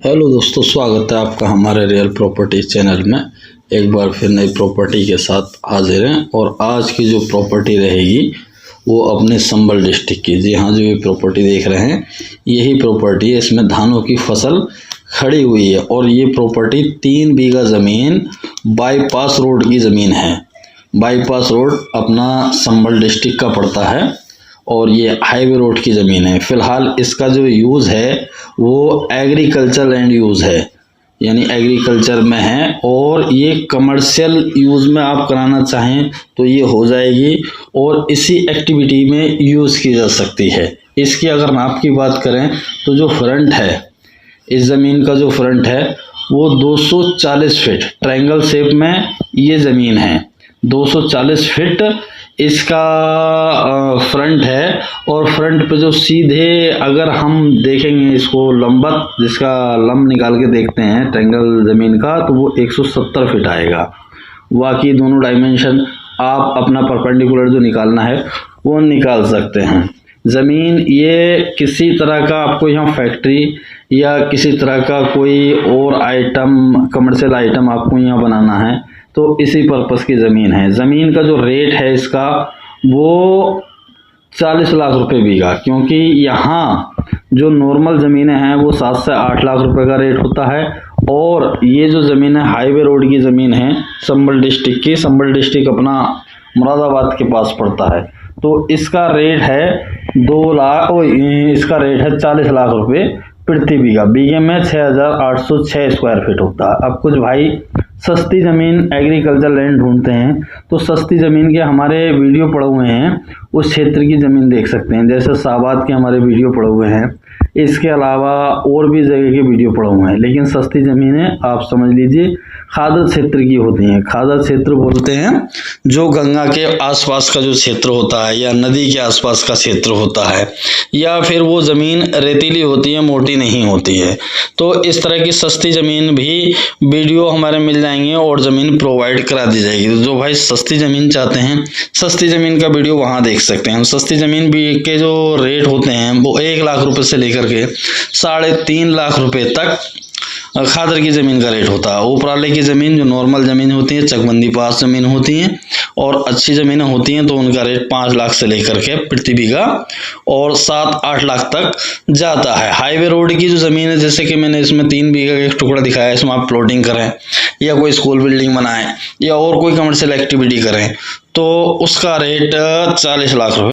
Hello दोस्तों, स्वागत है आपका हमारे रियल प्रॉपर्टी चैनल में। एक बार फिर नई प्रॉपर्टी के साथ हाजिर हैं और आज की जो प्रॉपर्टी रहेगी वो अपने संबल डिस्ट्रिक्ट की। जी हाँ, जो ये प्रॉपर्टी देख रहे हैं यही प्रॉपर्टी है। इसमें धानों की फसल खड़ी हुई है और ये प्रॉपर्टी 3 बीघा ज़मीन बाईपास रोड की ज़मीन है। बाईपास रोड अपना संबल डिस्ट्रिक्ट का पड़ता है और ये हाईवे रोड की ज़मीन है। फ़िलहाल इसका जो यूज़ है वो एग्रीकल्चर लैंड यूज़ है, यानी एग्रीकल्चर में है और ये कमर्शियल यूज़ में आप कराना चाहें तो ये हो जाएगी और इसी एक्टिविटी में यूज़ की जा सकती है। इसकी अगर नाप की बात करें तो जो फ्रंट है, इस ज़मीन का जो फ्रंट है वो 240 फीट ट्रायंगल शेप में ये ज़मीन है। 240 फीट इसका फ्रंट है और फ्रंट पे जो सीधे अगर हम देखेंगे इसको लंबत, जिसका लंब निकाल के देखते हैं ट्रायंगल ज़मीन का, तो वो 170 फीट आएगा। बाकी दोनों डायमेंशन आप अपना परपेंडिकुलर जो निकालना है वो निकाल सकते हैं। ज़मीन ये किसी तरह का आपको यहाँ फैक्ट्री या किसी तरह का कोई और आइटम, कमर्शियल आइटम आपको यहाँ बनाना है तो इसी पर्पस की ज़मीन है। ज़मीन का जो रेट है इसका वो 40 लाख रुपए बीघा, क्योंकि यहाँ जो नॉर्मल ज़मीनें हैं वो 7 से 8 लाख रुपए का रेट होता है और ये जो ज़मीन है हाईवे रोड की ज़मीन है संबल डिस्ट्रिक्ट की। संबल डिस्ट्रिक्ट अपना मुरादाबाद के पास पड़ता है, तो इसका रेट है 2 लाख, इसका रेट है 40 लाख रुपए प्रति बीघा। बीघे में 6806 स्क्वायर फीट होता है। अब कुछ भाई सस्ती ज़मीन एग्रीकल्चर लैंड ढूंढते हैं तो सस्ती ज़मीन के हमारे वीडियो पड़े हुए हैं, उस क्षेत्र की ज़मीन देख सकते हैं। जैसे शाहबाद के हमारे वीडियो पड़े हुए हैं, इसके अलावा और भी जगह के वीडियो पड़े हुए हैं। लेकिन सस्ती ज़मीनें आप समझ लीजिए खादर क्षेत्र की होती हैं। खादर क्षेत्र बोलते हैं जो गंगा के आसपास का जो क्षेत्र होता है या नदी के आसपास का क्षेत्र होता है, या फिर वो ज़मीन रेतीली होती है, मोटी नहीं होती है। तो इस तरह की सस्ती ज़मीन भी वीडियो हमारे मिल जाएंगे और ज़मीन प्रोवाइड करा दी जाएगी। तो जो भाई सस्ती ज़मीन चाहते हैं, सस्ती ज़मीन का वीडियो वहाँ देख सकते हैं। सस्ती ज़मीन भी के जो रेट होते हैं वो 1 लाख रुपए से लेकर के 3.5 लाख रुपए तक खादर की ज़मीन का रेट होता है। ऊपराले की ज़मीन जो नॉर्मल ज़मीन होती है, चकबंदी पास ज़मीन होती हैं और अच्छी ज़मीनें होती हैं तो उनका रेट 5 लाख से लेकर के प्रति बीघा और 7-8 लाख तक जाता है। हाईवे रोड की जो ज़मीन है, जैसे कि मैंने इसमें 3 बीघा का एक टुकड़ा दिखाया है, इसमें आप प्लॉटिंग करें या कोई स्कूल बिल्डिंग बनाएं या और कोई कमर्शियल एक्टिविटी करें तो उसका रेट 40 लाख रुपए